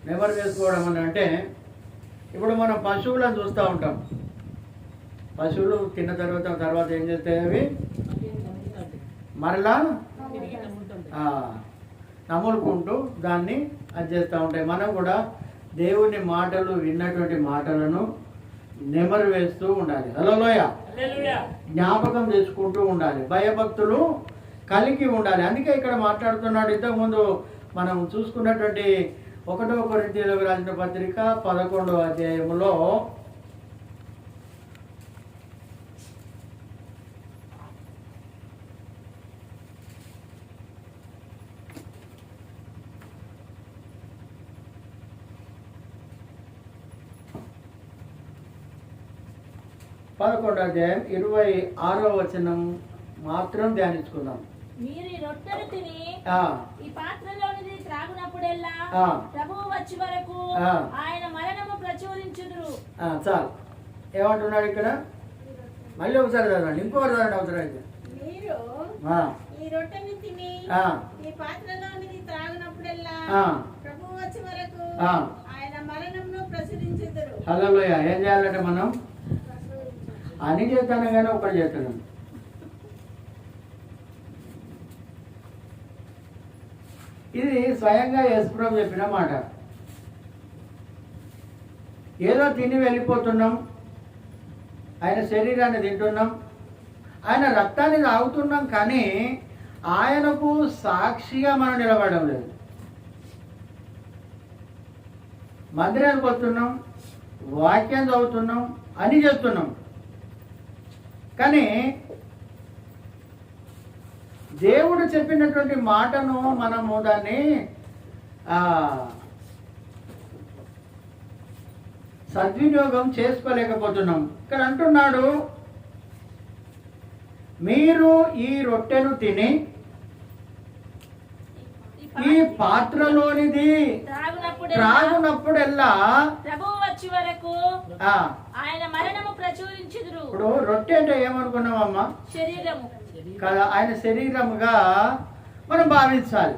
నెమరు వేసుకోవడం అని అంటే ఇప్పుడు మనం పశువులను చూస్తూ ఉంటాం. పశువులు తిన్న తర్వాత ఏం చేస్తాయి? అవి మరలా నములుకుంటూ దాన్ని అది చేస్తూ ఉంటాయి. మనం కూడా దేవుని మాటలు విన్నటువంటి మాటలను నెమరు వేస్తూ ఉండాలి. హల్లెలూయ. జ్ఞాపకం చేసుకుంటూ ఉండాలి. భయభక్తులు కలిగి ఉండాలి. అందుకే ఇక్కడ మాట్లాడుతున్నాడు. ఇంతకుముందు మనం చూసుకున్నటువంటి 1 కొరింథీయులకు రాసిన పత్రిక 11వ అధ్యాయంలో అధ్యాయం 26వ వచనం మాత్రం ధ్యానించుకుందాం. మీరు ఈ రొట్టెను తిని ఈ పాత్రలోనిది త్రాగునప్పుడెల్లా ప్రభువు వచ్చే వరకు ఆయన మరణము ప్రచురించుదురు. చాలు. ఏమంటున్నాడు ఇక్కడ? మళ్ళీ ఒకసారి చదవండి, ఇంకొకటి చదవండి అవసరం అయితే. మీరు ఈ రొట్టెను తిని ఈ పాత్రలోనిది త్రాగునప్పుడెల్లా ప్రభువు వచ్చే వరకు ఆయన మరణమును ప్రచురించుదురు. హల్లెలూయ. ఏం చేయాలంటే మనం అని చేస్తాను కానీ ఒకటి చేస్తాను. ఇది స్వయంగా యేసుప్రభు చెప్పిన మాట. ఏదో తిని వెళ్ళిపోతున్నాం, ఆయన శరీరాన్ని తింటున్నాం, ఆయన రక్తాన్ని తాగుతున్నాం, కానీ ఆయనకు సాక్షిగా మనం నిలబడడం లేదు. మందిరానికి వస్తున్నాం, వాక్యం చదువుతున్నాం, అని చేస్తున్నాం, కానీ దేవుడు చెప్పినటువంటి మాటను మనము దాన్ని సద్వినియోగం చేసుకోలేకపోతున్నాం. ఇక్కడ అంటున్నాడు, మీరు ఈ రొట్టెను తిని ఈ పాత్రలోనిది త్రాగునప్పుడెల్లా ప్రభువు వచ్చే వరకు ఆయన మరణము ప్రచురించుదురు. ఇప్పుడు రొట్టె అంటే ఏమనుకున్నామమ్మా? శరీరము కదా, ఆయన శరీరముగా మనం భావించాలి.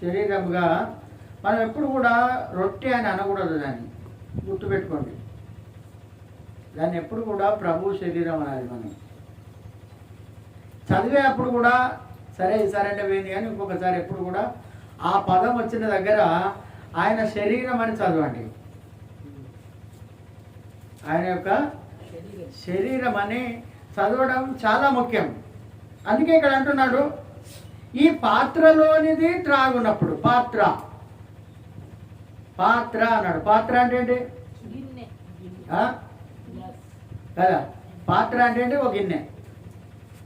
శరీరముగా మనం ఎప్పుడు కూడా రొట్టె అని అనకూడదు. దాన్ని గుర్తుపెట్టుకోండి. దాన్ని ఎప్పుడు కూడా ప్రభు శరీరం అనాలి. మనం చదివే అప్పుడు కూడా సరే ఈసారి అంటే పోయింది, కానీ ఇంకొకసారి ఎప్పుడు కూడా ఆ పదం వచ్చిన దగ్గర ఆయన శరీరం అని చదవండి. ఆయన యొక్క శరీరం అని చదవడం చాలా ముఖ్యం. అందుకే ఇక్కడ అంటున్నాడు, ఈ పాత్రలోనిది త్రాగునప్పుడు. పాత్ర పాత్ర అన్నాడు. పాత్ర అంటే ఏంటి కదా? పాత్ర అంటే ఏంటి? ఒక గిన్నె.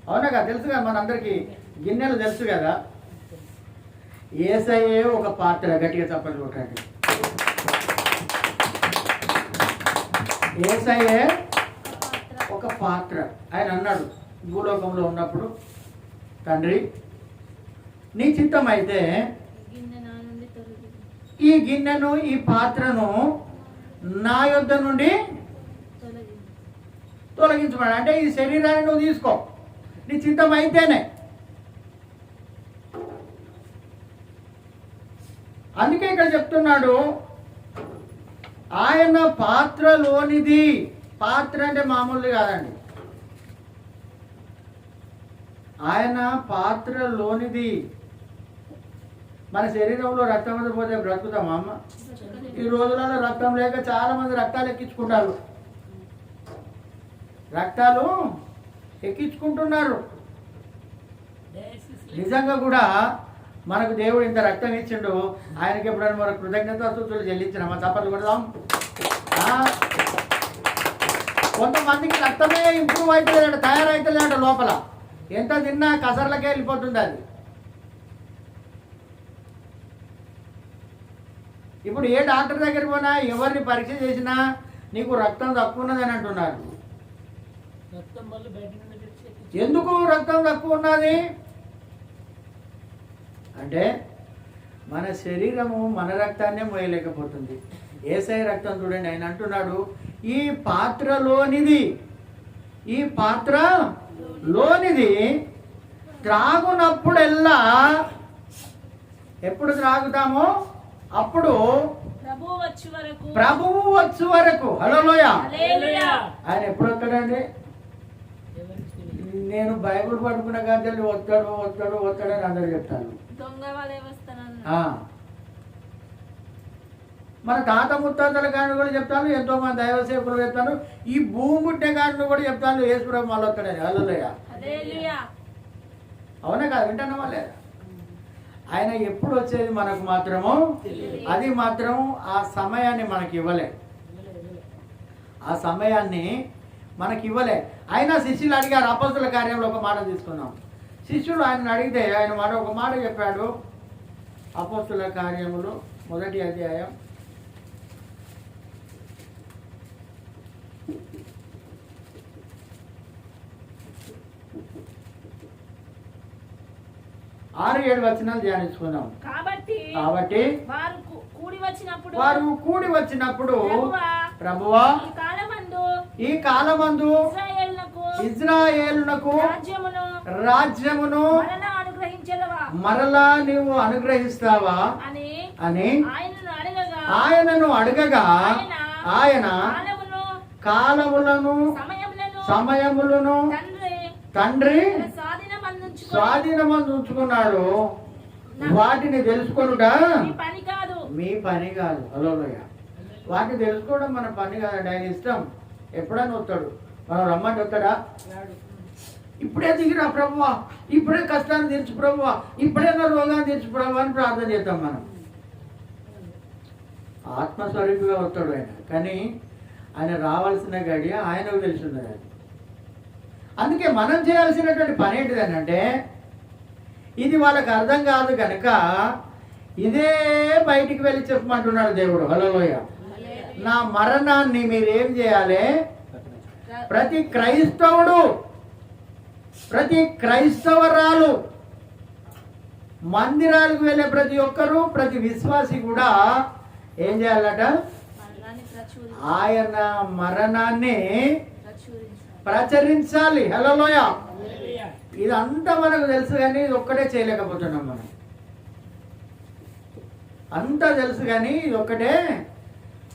అవునా కదా? తెలుసు కదా మనందరికీ, గిన్నెలు తెలుసు కదా. యేసయ్యే ఒక పాత్ర. గట్టిగా చప్పట్లు కొట్టండి. యేసయ్యే ఒక పాత్ర. ఆయన అన్నాడు భూలోకంలో ఉన్నప్పుడు, తండ్రి నీ చిత్తం అయితే ఈ గిన్నెను ఈ పాత్రను నా యొద్ద నుండి తొలగించమని. అంటే ఈ శరీరాన్ని నువ్వు తీసుకో, నీ చిత్తం అయితేనే. అందుకే ఇక్కడ చెప్తున్నాడు, ఆయన పాత్రలోనిది. పాత్ర అంటే మామూలు కాదండి. ఆయన పాత్రలోనిది. మన శరీరంలో రక్తం మీద పోతే బ్రతుకుతామా అమ్మ? ఈ రోజులలో రక్తం లేక చాలా మంది రక్తాలు ఎక్కించుకుంటారు. రక్తాలు ఎక్కించుకుంటున్నారు. నిజంగా కూడా మనకు దేవుడు ఇంత రక్తం ఇచ్చిండు, ఆయనకి ఎప్పుడైనా మన కృతజ్ఞతాస్తుతులు చెల్లించినామా? చప్పట్లు కొడదాం. కొంతమందికి రక్తమే ఇంప్రూవ్ అవుతుందంట, తయారవుతుందంట. లోపల ఎంత తిన్నా కసర్లకే వెళ్ళిపోతుంది అది. ఇప్పుడు ఏ డాక్టర్ దగ్గర పోయినా, ఎవరిని పరీక్ష చేసినా నీకు రక్తం తక్కువ ఉన్నదని అంటున్నారు. ఎందుకు రక్తం తక్కువ ఉన్నది అంటే మన శరీరము మన రక్తాన్నే మోయలేకపోతుంది. యేసయ్య రక్తం చూడండి. ఆయన అంటున్నాడు, ఈ పాత్రలోనిది, ఈ పాత్రలోనిది త్రాగునప్పుడెల్లా ఎప్పుడు త్రాగుతామో అప్పుడు ప్రభువు వచ్చు వరకు. హల్లెలూయా. హల్లెలూయా. ఆయన ఎప్పుడు వస్తాడండి? నేను బైబిల్ పడుకున్న గంటలు వస్తాడని అందరు చెప్తాను. దొంగ వాళ్ళే వస్తానన్న. మన తాత ముత్తాతల కానీ కూడా చెప్తాను, ఎంతో మంది దైవ సేవకులు చెప్తాను, ఈ భూమి పుట్టే కానీ కూడా చెప్తాను, యేసుప్రభు మళ్ళీ వస్తాడని. హల్లెలూయా. అవునా కాదు? వింటున్నా వాళ్ళే. ఆయన ఎప్పుడు వచ్చేది మనకు మాత్రము అది మాత్రం ఆ సమయాన్ని మనకి ఇవ్వలే. ఆ సమయాన్ని మనకి ఇవ్వలే. అయినా శిష్యులు అడిగారు. అపోస్తలుల కార్యంలో ఒక మాట తీసుకున్నాం. శిష్యులు ఆయన అడిగితే ఆయన ఒక మాట చెప్పాడు. అపోస్తలుల కార్యములు 1వ అధ్యాయం 6-7 వచనాలు ధ్యానించుకున్నాం. కాబట్టి వారు కూడి వచ్చినప్పుడు ప్రభువా ఈ కాలమందు ఇజ్రాయేలునకు రాజ్యమును మరలా నీవు అనుగ్రహిస్తావా అని ఆయనను అడగగా ఆయన కాలములను సమయములను తండ్రి స్వాధీనమందు ఉంచుకున్నాడు. వాటిని తెలుసుకొనుట మీ పని కాదు. హల్లెలూయా. వాటిని తెలుసుకోవడం మన పని కాదండి. ఆయన ఇష్టం. ఎప్పుడైనా వస్తాడు. మనం రమ్మంటే వస్తాడా? ఇప్పుడే దిగిరా ప్రభువా, ఇప్పుడే కష్టాన్ని తీర్చు ప్రభువా, ఇప్పుడే నా రోగాన్ని తీర్చు ప్రభువా అని ప్రార్థన చేస్తాం మనం. ఆత్మస్వరూపిగా వస్తాడు ఆయన. కానీ ఆయన రావాల్సిన గడియ ఆయనకు తెలిసింది. అందుకే మనం చేయాల్సినటువంటి పని ఏంటిదని అంటే, ఇది వాళ్ళకి అర్థం కాదు కనుక ఇదే బయటికి వెళ్ళి చెప్పమంటున్నాడు దేవుడు. హల్లెలూయా. నా మరణాన్ని మీరేం చేయాలి? ప్రతి క్రైస్తవుడు, ప్రతి క్రైస్తవరాలు, మందిరాలకు వెళ్ళే ప్రతి ఒక్కరూ, ప్రతి విశ్వాసి కూడా ఏం చేయాలట? ఆయన మరణాన్ని ప్రచురించాలి. హల్లెలూయా. ఇదంతా మనకు తెలుసు కానీ ఇది ఒక్కటే చేయలేకపోతున్నాం మనం. అంతా తెలుసు కానీ ఇది ఒక్కటే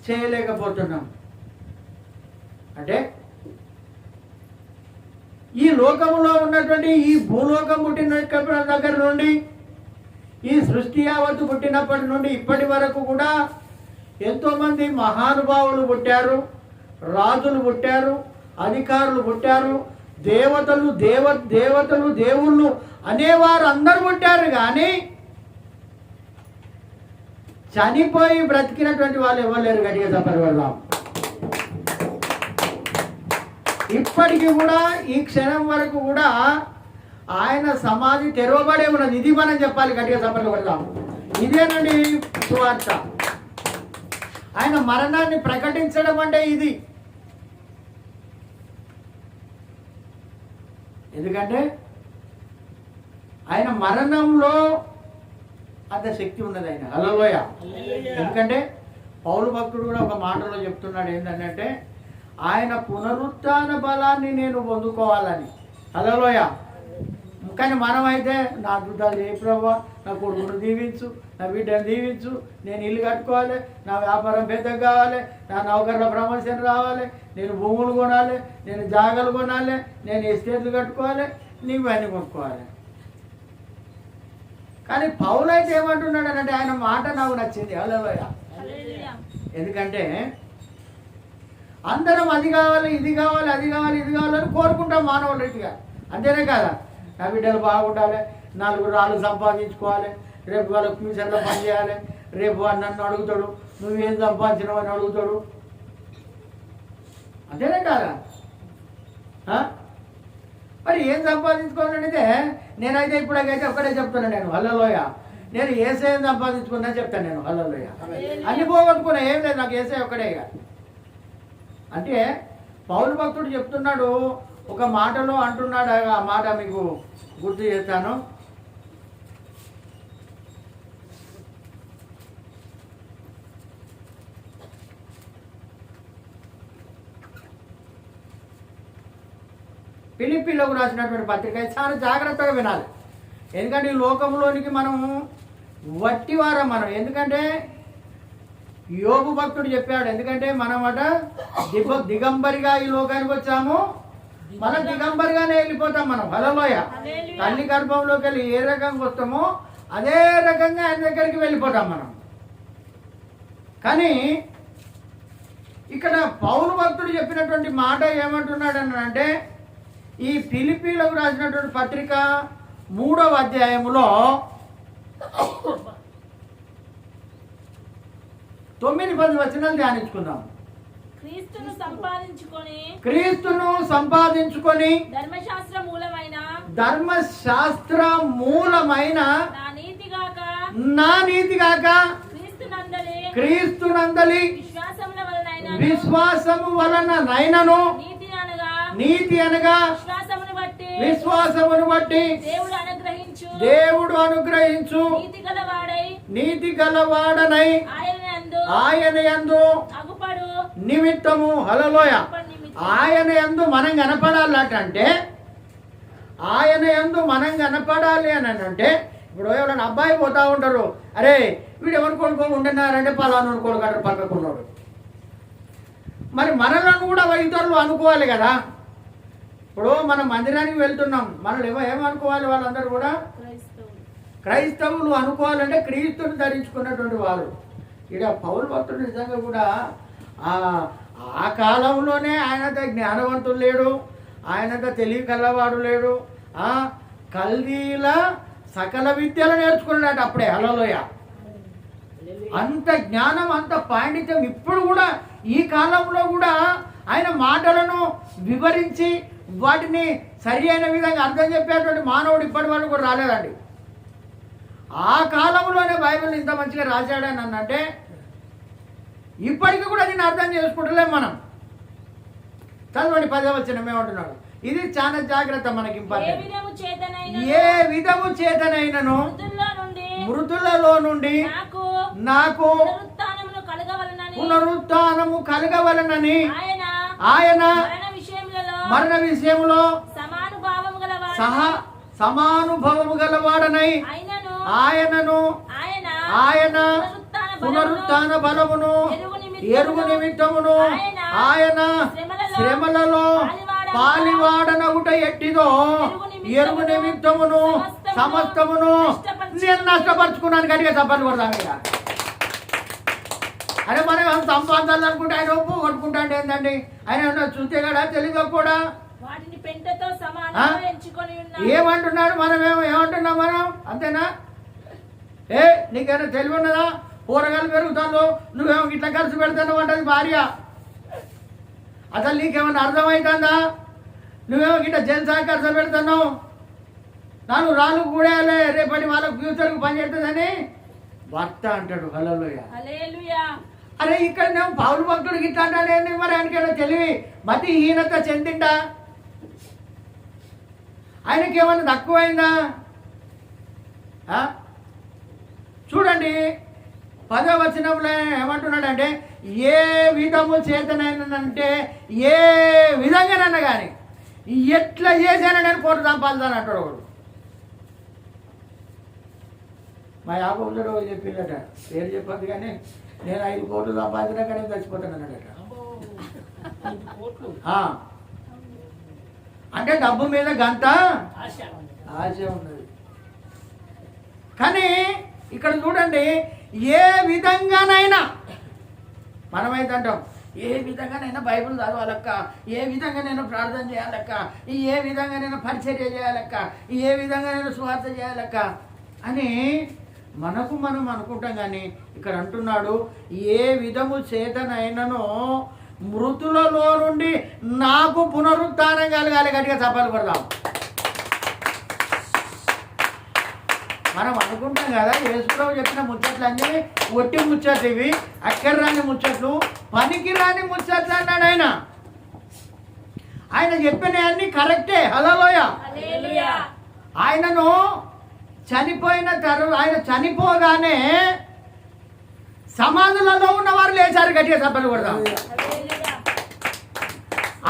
చేయలేకపోతున్నాం. అంటే ఈ లోకంలో ఉన్నటువంటి ఈ భూలోకం పుట్టిన దగ్గర నుండి ఈ సృష్టి యావత్తు పుట్టినప్పటి నుండి ఇప్పటి వరకు కూడా ఎంతోమంది మహానుభావులు పుట్టారు, రాజులు పుట్టారు, అధికారులు పుట్టారు, దేవతలు దేవుళ్ళు అనేవారు అందరూ పుట్టారు. కానీ చనిపోయి బ్రతికినటువంటి వాళ్ళు ఎవరు లేరు. గట్టిగా చెప్పరు వెళ్దాం. ఇప్పటికీ కూడా ఈ క్షణం వరకు కూడా ఆయన సమాధి తెరవబడే ఉన్నది. ఇది మనం చెప్పాలి. గట్టిగా చెప్పలు వెళ్దాం. ఇదేనండి సువార్త. ఆయన మరణాన్ని ప్రకటించడం అంటే ఇది. ఎందుకంటే ఆయన మరణంలో అంత శక్తి ఉన్నది. ఆయన హల్లెలూయా. ఎందుకంటే పౌలు భక్తుడు కూడా ఒక మాటలో చెప్తున్నాడు ఏంటంటే, ఆయన పునరుత్థాన బలాన్ని నేను పొందుకోవాలని. హల్లెలూయా. కానీ మనమైతే నా దుద్దాలు చేయి ప్రభువా, నా కొడుకును దీవించు, నా బిడ్డను దీవించు, నేను ఇల్లు కట్టుకోవాలి, నా వ్యాపారం పెద్దగా కావాలి, నా నౌకర్ల ప్రమోషన్ రావాలి, నేను భూములు కొనాలి, నేను జాగాలు కొనాలి, నేను ఎస్టేట్లు కట్టుకోవాలి, నీవు అన్నీ కొనుక్కోవాలి. కానీ పౌలు అయితే ఏమంటున్నాడు అంటే, ఆయన మాట నాకు నచ్చింది. హల్లెలూయా. ఎందుకంటే అందరం అది కావాలి, ఇది కావాలి, అది కావాలి, ఇది కావాలని కోరుకుంటాం మానవులు రీతిగా. అంతేనే కదా? నా బిడ్డలు బాగుండాలి, 4 రాళ్ళు సంపాదించుకోవాలి, రేపు వాళ్ళకి ఫ్యూచర్లో పని చేయాలి, రేపు వాడు నన్ను అడుగుతాడు, నువ్వేం సంపాదించినావు అని అడుగుతాడు. అంతేనే కదా? మరి ఏం సంపాదించుకోవాలంటే నేనైతే ఇప్పుడైతే ఒక్కడే చెప్తాను నేను. హల్లెలూయా. నేను ఏసేం సంపాదించుకున్నా చెప్తాను నేను. హల్లెలూయా. అన్ని పోగొట్టుకున్నా, ఏం లేదు, నాకు ఏసే ఒక్కడే. అంటే పౌలు భక్తుడు చెప్తున్నాడు, ఒక మాటలో అంటున్నాడు. ఆ మాట మీకు గుర్తు చేస్తాను. ఫిలిప్పీలకు రాసినటువంటి పత్రిక చాలా జాగ్రత్తగా వినాలి. ఎందుకంటే ఈ లోకంలోనికి మనము వట్టివారం మనం. ఎందుకంటే యోగు భక్తుడు చెప్పాడు, ఎందుకంటే మనం దిగంబరిగా ఈ లోకానికి వచ్చాము, మనం దిగంబరిగానే వెళ్ళిపోతాం మనం. హల్లెలూయా. తల్లి గర్భంలోకి వెళ్ళి ఏ రకంగా వస్తామో అదే రకంగా ఆయన దగ్గరికి వెళ్ళిపోతాం మనం. కానీ ఇక్కడ పౌలు భక్తుడు చెప్పినటువంటి మాట ఏమంటున్నాడు అంటే, ఈ ఫిలిప్పీలకు రాసినటువంటి పత్రిక 3వ అధ్యాయములో 9-10 వచనాలు ధ్యానించుకుందాం. క్రీస్తును సంపాదించుకొని ధర్మశాస్త్ర మూలమైన నా నీతి గాక క్రీస్తునందలి విశ్వాసము వలన నైనను, నీతి అనగా విశ్వాసమును బట్టి దేవుడు అనుగ్రహించు నీతి గలవాడనై ఆయన యందు నిమిత్తము. హల్లెలూయ. ఆయన యందు మనం కనపడాలంటే, ఆయన యందు మనం కనపడాలి అని అంటే, ఇప్పుడు ఎవరైనా అబ్బాయి పోతా ఉంటారు, అరే వీడు ఎవరు కొనుక్కొని ఉంటున్నారంటే పలానా కొడుకు పక్కకున్నాడు. మరి మనలను కూడా ఇతరులు అనుకోవాలి కదా. ఇప్పుడు మనం మందిరానికి వెళ్తున్నాం, మనల్ని ఏమనుకోవాలి? వాళ్ళందరూ కూడా క్రైస్తవులు అనుకోవాలంటే క్రీస్తుని ధరించుకున్నటువంటి వారు. ఇక పౌలు భక్తుడు నిజంగా కూడా ఆ కాలంలోనే ఆయనంత జ్ఞానవంతుడు లేడు, ఆయనంత తెలివి కలవాడు లేడు. కల్దీల సకల విద్యలు నేర్చుకున్నాడు అప్పుడే. హల్లెలూయ. అంత జ్ఞానం, అంత పాండిత్యం ఇప్పుడు కూడా ఈ కాలంలో కూడా ఆయన మాటలను వివరించి వాటిని సరి అయిన విధంగా అర్థం చెప్పేటువంటి మానవుడు ఇప్పటి వరకు కూడా రాలేదండి. ఆ కాలంలోనే బైబిల్ ఇంత మంచిగా రాశాడని అన్నంటే ఇప్పటికీ కూడా దీన్ని అర్థం చేసుకుంటలేం మనం. చదవండి 10వ వచనం ఏమంటున్నాడు. ఇది చాలా జాగ్రత్త మనకి ఇంపార్టెంట్. ఏ విధము చేతనైనను మృతులలో నుండి నాకు పునరుత్థానము కలగవలనని ఆయన మరణ విషయంలో సమానుభవము గలవాడనై ఆయనను ఆయన పునరుత్థాన బలమును ఎరుగు నిమిత్తమును ఆయన శ్రమలలో పాలివాడనగుట ఎట్టిదో ఎరుగు నిమిత్తమును సమస్తమును నేను నష్టపరుచుకున్నాను. గట్టిగా చెప్పండి కొడతాం. ఇక అరే మనం సంపాదాలు అనుకుంటే ఆయన ఒప్పు కొట్టుకుంటాంటే ఏంటండి? ఆయన చూస్తే కదా తెలియదు కూడా ఏమంటున్నాడు? మనం ఏమంటున్నాం మనం? అంతేనా? నీకైనా తెలివి ఉన్నదా? కూరగాయలు పెరుగుతాను, నువ్వేమో ఇట్లా ఖర్చు పెడతావు అంటది భార్య. అసలు నీకేమన్నా అర్థమవుతుందా? నువ్వేమో ఇట్లా జల్సా ఖర్చు పెడతావు, నాలుగు రాళ్ళు కూడేయాలి, రేపటి వాళ్ళకు ఫ్యూచర్కు పని చేస్తుందని భర్త అంటాడు. హల్లెలూయా. అరే ఇక్కడ నేను పౌలు భక్తుడికి ఇట్లా అంటాడేంటి? మరి ఆయనకేదో తెలివి మతిహీనత చెందిండా? ఆయనకేమన్నా తక్కువైందా? చూడండి 10వ వచనంలో ఏమంటున్నాడంటే, ఏ విధము చేతనైనంటే ఏ విధంగానన్నా కానీ ఎట్లా చేశానని నేను కోట సంపాదించాను అంటాడు ఒకడు. మా యాభైలో చెప్పిందట, పేరు చెప్పదు కానీ నేను 5 కోట్లు సంపాదించినా కానీ చచ్చిపోతాను అన్నాడట. అంటే డబ్బు మీద గంత ఆశ ఉన్నది. కానీ ఇక్కడ చూడండి, ఏ విధంగానైనా మనమైతే అంటాం, ఏ విధంగానైనా బైబిల్ చదవాలక్క, ఏ విధంగా నేను ప్రార్థన చేయాలక్క, ఏ విధంగా నేను పరిచర్య చేయాలక్క, ఏ విధంగా నేను సువార్త చేయాలక్క అని మనకు మనం అనుకుంటాం. కానీ ఇక్కడ అంటున్నాడు, ఏ విధము చేతనైనను మృతులలో నుండి నాకు పునరుత్థానం కలగాలి. గట్టిగా చప్పాలు పడదాం. మనం అనుకుంటాం కదా, యేసుప్రభు చెప్పిన ముచ్చట్లన్నీ ఒట్టి ముచ్చట్లు, ఇవి అక్కడ రాని ముచ్చట్లు, పనికి రాని ముచ్చట్లు అన్నాడు ఆయన. ఆయన చెప్పినవన్నీ కరెక్టే. హల్లెలూయా. ఆయనను చనిపోయిన తర్వాత, ఆయన చనిపోగానే సమాధులలో ఉన్నవారు లేచారు. గట్టిగా సభలు కొడదాం.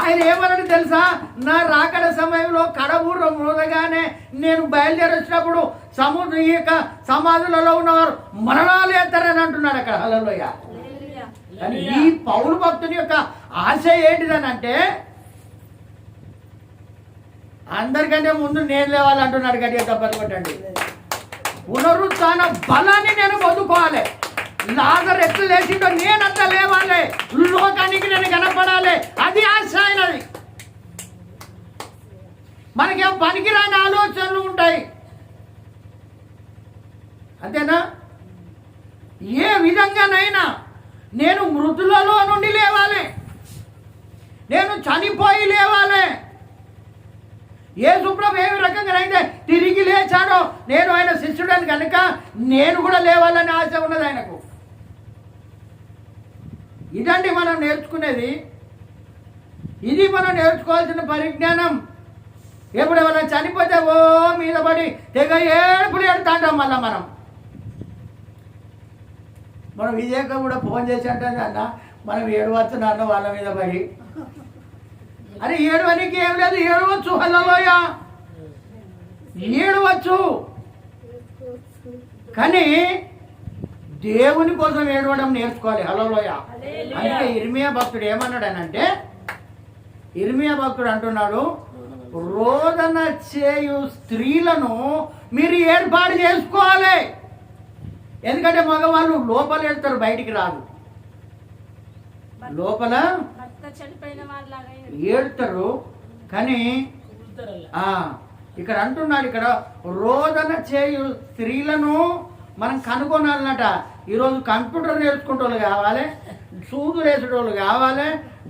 ఆయన ఏమన్నాడు తెలుసా? నా రాకడ సమయంలో కడబూర్రం ఊదగానే నేను బయలుదేరి వచ్చినప్పుడు సముద్ర ఈ యొక్క సమాధులలో ఉన్నవారు మరణాలు ఎత్తారని అంటున్నాడు అక్కడ. హల్లెలూయా. కానీ ఈ పౌలు భక్తుని యొక్క ఆశ ఏంటిదనంటే అందరికంటే ముందు నేను లేవాలంటున్నాడు. గట్టిగా తప్పని కొట్టండి. పునరుత్థాన బలాన్ని నేను పొందుకోవాలి. లాజరు ఎట్లు లేచిండో నేనంతా లేవాలి, లోకానికి నేను కనపడాలి. అది ఆశ అయినది. మనకేం పనికిరాని ఆలోచనలు ఉంటాయి, అంతేనా? ఏ విధంగానైనా నేను మృతులలో నుండి లేవాలి, నేను చనిపోయి లేవాలి. యేసుప్రభు ఏ రకంగా అయితే తిరిగి లేచాడో, నేను ఆయన శిష్యుడని కనుక నేను కూడా లేవాలని ఆశ ఉన్నది ఆయనకు. ఇదండి మనం నేర్చుకునేది. ఇది మనం నేర్చుకోవాల్సిన పరిజ్ఞానం. ఎప్పుడు ఎవరైనా చనిపోతే ఓ మీద పడి తెగ ఏడుపులు ఏడుతాంటాం. మళ్ళీ మనం విజయక కూడా ఫోన్ చేసి అంటే అన్న మనం ఏడవచ్చున్నాను వాళ్ళ మీద పడి. అరే ఏడవనికి ఏం లేదు, ఏడవచ్చు. హల్లెలూయా, ఏడవచ్చు. కానీ దేవుని కోసం ఏడవడం నేర్చుకోవాలి. హల్లెలూయా. అందుకే ఇర్మియా భక్తుడు ఏమన్నాడనంటే, ఇర్మియా భక్తుడు అంటున్నాడు, రోదన చేయు స్త్రీలను మీరు ఏర్పాటు చేసుకోవాలి. ఎందుకంటే మగవాళ్ళు లోపల వెళ్తారు, బయటికి రాదు. లోపల ఏడుతారు. కానీ ఇక్కడ అంటున్నాడు, ఇక్కడ రోదన చేయు స్త్రీలను మనం కనుగొనాలన్నట. ఈరోజు కంప్యూటర్ నేర్చుకునేటోళ్ళు కావాలి, సూదులు వేసేటోళ్ళు కావాలి,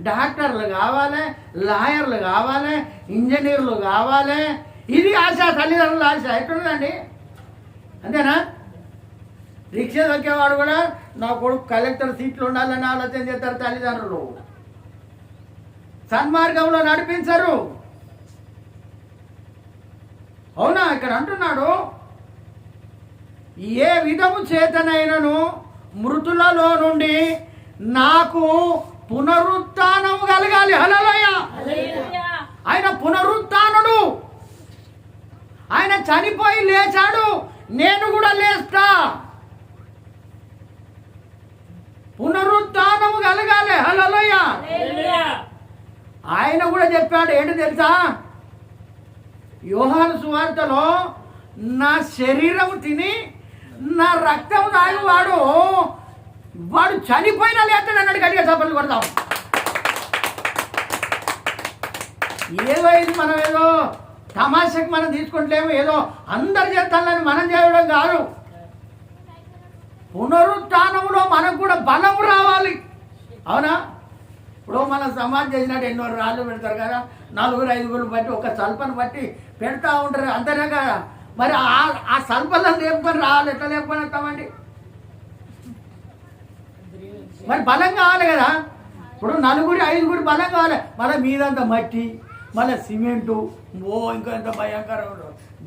డాక్టర్లు కావాలి, లాయర్లు కావాలి, ఇంజనీర్లు కావాలి. ఇది ఆశ, తల్లిదండ్రుల ఆశ. ఎట్లుందండి, అంతేనా? రిక్షా దొక్కేవాడు కూడా నా కొడుకు కలెక్టర్ సీట్లు ఉండాలని ఆలోచన చేస్తారు తల్లిదండ్రులు. సన్మార్గంలో నడిపించరు. అవునా? ఇక్కడ అంటున్నాడు, ఏ విధము చేతనైనను మృతులలో నుండి నాకు పునరుత్థానం కలగాలి. హల్లెలూయా. ఆయన పునరుత్థానుడు. ఆయన చనిపోయి లేచాడు, నేను కూడా లేస్తా. పునరుత్థానము కలగాలి. హల్లెలూయా. ఆయన కూడా చెప్పాడు, ఏంటి తెలుసా? యోహాను సువార్తలో నా శరీరం తిని నా రక్తం తాగి వాడు చనిపోయినా లేస్తాడు అన్నాడు. గట్టిగా చప్పట్లు కొడతాం. ఏదో ఇది మనం ఏదో తమాషకు మనం తీసుకుంటలేము, ఏదో అందరు చేస్తానని మనం చేయడం కాదు. పునరుత్థానంలో మనకు కూడా బలం రావాలి. అవునా? ఇప్పుడు మన సమాజం చేసినట్టు ఎన్నో రాళ్ళు పెడతారు కదా, 4-5 బట్టి ఒక సల్పను బట్టి పెడతా ఉంటారు, అంతేనా కదా? మరి ఆ సల్పలను లేపుకొని రావాలి. ఎట్లా లేపుకొని వస్తామండి? మరి బలం కావాలి కదా. ఇప్పుడు 4-5 బలం కావాలి. మళ్ళీ మీదంతా మట్టి, మళ్ళీ సిమెంటు, ఇంకా ఎంత భయంకరం.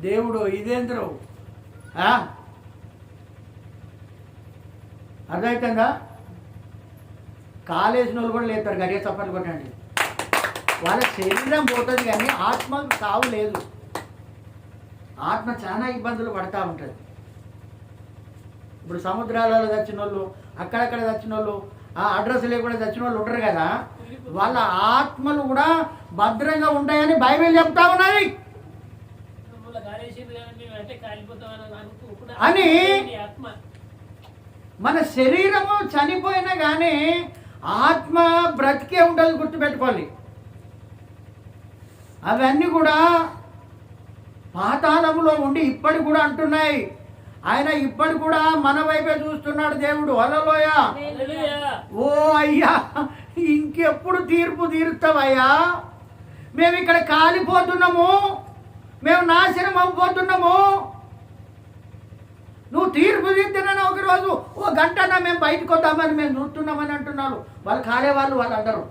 దేవుడు ఇదేంద్రు అర్థమవుతుందా? కాలేసిన వాళ్ళు కూడా లేస్తారు. గడియ చప్పట్లు కొట్టండి. వాళ్ళ శరీరం పోతుంది కానీ ఆత్మకు సావు లేదు. ఆత్మ చాలా ఇబ్బందులు పడతా ఉంటుంది. ఇప్పుడు సముద్రాలలో చచ్చిన వాళ్ళు, అక్కడక్కడ చచ్చిన వాళ్ళు, ఆ అడ్రస్ లేకుండా చచ్చిన వాళ్ళు ఉంటారు కదా, వాళ్ళ ఆత్మలు కూడా భద్రంగా ఉంటాయని బైబిల్ చెప్తా ఉన్నది. అని మన శరీరము చనిపోయినా కానీ ఆత్మ బ్రతికే ఉంటుంది, గుర్తుపెట్టుకోవాలి. అవన్నీ కూడా పాతాళములో ఉండి ఇప్పటి కూడా అంటున్నాయి. ఆయన ఇప్పటి కూడా మన వైపే చూస్తున్నాడు దేవుడు. హల్లెలూయా. ఓ అయ్యా, ఇంకెప్పుడు తీర్పు తీరుస్తావయ్యా? మేము ఇక్కడ కాలిపోతున్నాము, మేము నాశనం అయిపోతున్నాము. నువ్వు తీర్పు తీర్చున్నా ఒకరోజు ఓ గంటన్నా మేము బయటకు వద్దామని మేము చూస్తున్నామని అంటున్నారు. వాళ్ళు కాలే వాళ్ళు అందరూ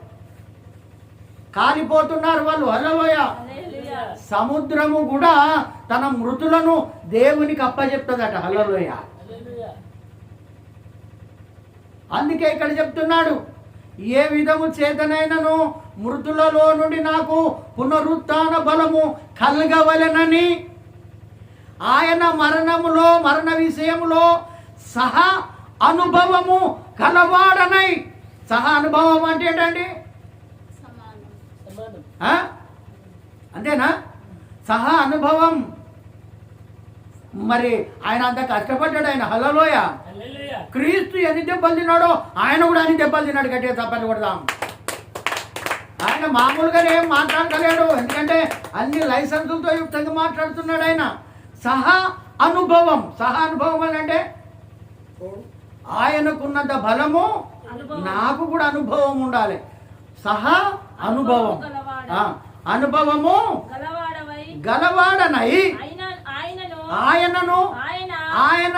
కాలిపోతున్నారు వాళ్ళు. హల్లెలూయా. సముద్రము కూడా తన మృతులను దేవునికి అప్పచెప్తుందట. హల్లెలూయా. అందుకే ఇక్కడ చెప్తున్నాడు, ఏ విధము చేతనైనను మృతులలో నుండి నాకు పునరుత్థాన బలము కలగవలెనని ఆయన మరణ విషయములో సహా అనుభవము కలవాడనై. సహా అనుభవం అంటే ఏంటండి? అంతేనా? సహా అనుభవం. మరి ఆయన అంత కష్టపడ్డాడు. ఆయన హల్లెలూయా. క్రీస్తు ఎన్ని దెబ్బలు తిన్నాడో ఆయన కూడా అన్ని దెబ్బలు తిన్నాడు. గట్టిగా చప్పట్లు కొడదాం. ఆయన మామూలుగానే ఏం మాట్లాడలేడు, ఎందుకంటే అన్ని లైసెన్సులతో యుక్తంగా మాట్లాడుతున్నాడు ఆయన. సహా అనుభవం. సహా అనుభవం అని అంటే ఆయనకున్నంత బలము నాకు కూడా అనుభవం ఉండాలి. సహా అనుభవం. అనుభవము గలవాడనై ఆయనను ఆయన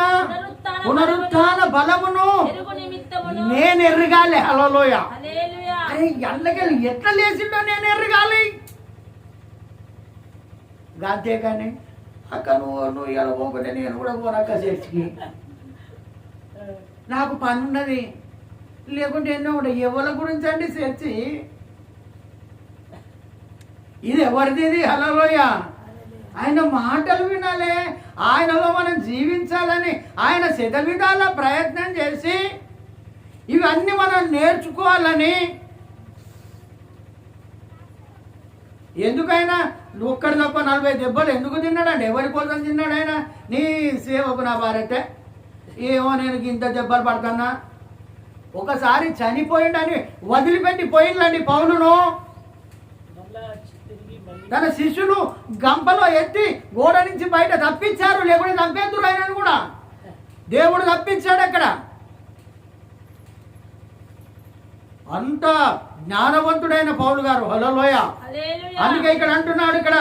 పునరుత్థాన బలమును నేను ఎరగాలి. హల్లెలూయా. అరే ఎల్లకెళ్ళి ఎట్లా లేచిండో నేను ఎరగాలి. అంతేగాని అక్క నువ్వు ఇలా పోకుంటే నేను కూడా పోనక్క చర్చికి, నాకు పని ఉన్నది, లేకుంటే ఎన్నో ఉండవు. ఎవరి గురించి అండి చర్చి? ఇది ఎవరిది? ఇది హల్లెలూయా. ఆయన మాటలు వినాలి, ఆయనలో మనం జీవించాలని ఆయన శతవిధాల ప్రయత్నం చేసి ఇవన్నీ మనం నేర్చుకోవాలని. ఎందుకైనా ఒక్కడి తప్ప 40 దెబ్బలు ఎందుకు తిన్నాడండి? ఎవరి కోసం తిన్నాడు ఆయన? నీ సేవకు నా భారతే ఏమో నేను ఇంత దెబ్బలు పడుతున్నా. ఒకసారి చనిపోయిండని వదిలిపెట్టి పోయిందండి పౌలును. తన శిష్యులు గంపలో ఎత్తి గోడ నుంచి బయట తప్పించారు, లేకుంటే చంపేద్దురు ఆయన కూడా. దేవుడు తప్పించాడు అక్కడ. అంత జ్ఞానవంతుడైన పౌలు గారు. హల్లెలూయా. అందుకే ఇక్కడ అంటున్నాడు, ఇక్కడ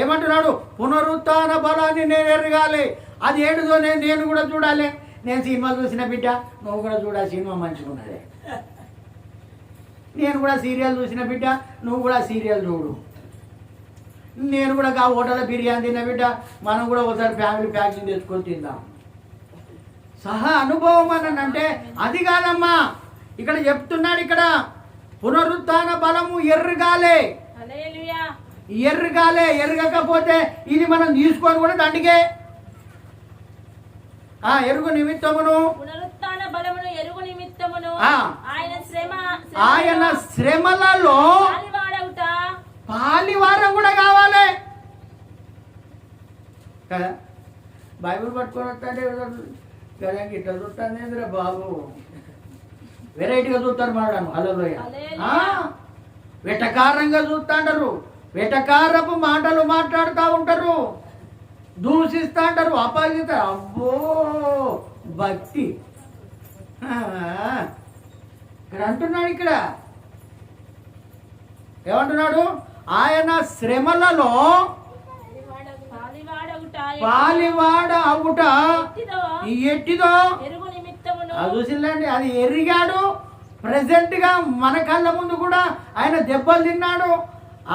ఏమంటున్నాడు? పునరుత్థాన బలాన్ని నేను ఎరగాలి. అది ఏడుదో నేను కూడా చూడాలి. నేను సినిమా చూసిన బిడ్డ, నువ్వు కూడా చూడాలి. సినిమా మంచిగున్నది. నేను కూడా సీరియల్ చూసిన బిడ్డ, నువ్వు కూడా సీరియల్ చూడు. నేను కూడా ఆ హోటల్లో బిర్యానీ తిన్న బిడ్డ, మనం కూడా ఒకసారి ఫ్యామిలీ ప్యాకింగ్ తెచ్చుకొని తిందాం. సహా అనుభవం అని అంటే అది కాదమ్మా. ఇక్కడ చెప్తున్నాడు, ఇక్కడ పునరుత్థాన బలము ఎర్రగాలే. ఎర్రగాలే. ఎరగకపోతే ఇది మనం తీసుకొని కూడా దండిగే. ఎరుగు నిమిత్తమును పునరుత్థాన బలమును ఎరుగు నిమిత్తమును ఆయన శ్రమలలో పాలివారం కూడా కావాలి కదా. బైబిల్ పట్టుకొని వస్తాంటే కదా ఇట్లా చూస్తాను బాబు, వెరైటీగా చూస్తారు మేడం. హల్లెలూయా. వెటకారంగా చూస్తాంటారు, వెటకారపు మాటలు మాట్లాడుతూ ఉంటారు, దూషిస్తా అంటారు, అపాగిస్తారు. అబ్బో భక్తి. ఇక్కడ అంటున్నాడు, ఇక్కడ ఏమంటున్నాడు? ఆయన శ్రమలలో పాలివాడ అవుట ఎట్టిదో అది చూసిందండి. అది ఎరిగాడు. ప్రెసెంట్ గా మన కళ్ళ ముందు కూడా ఆయన దెబ్బలు తిన్నాడు,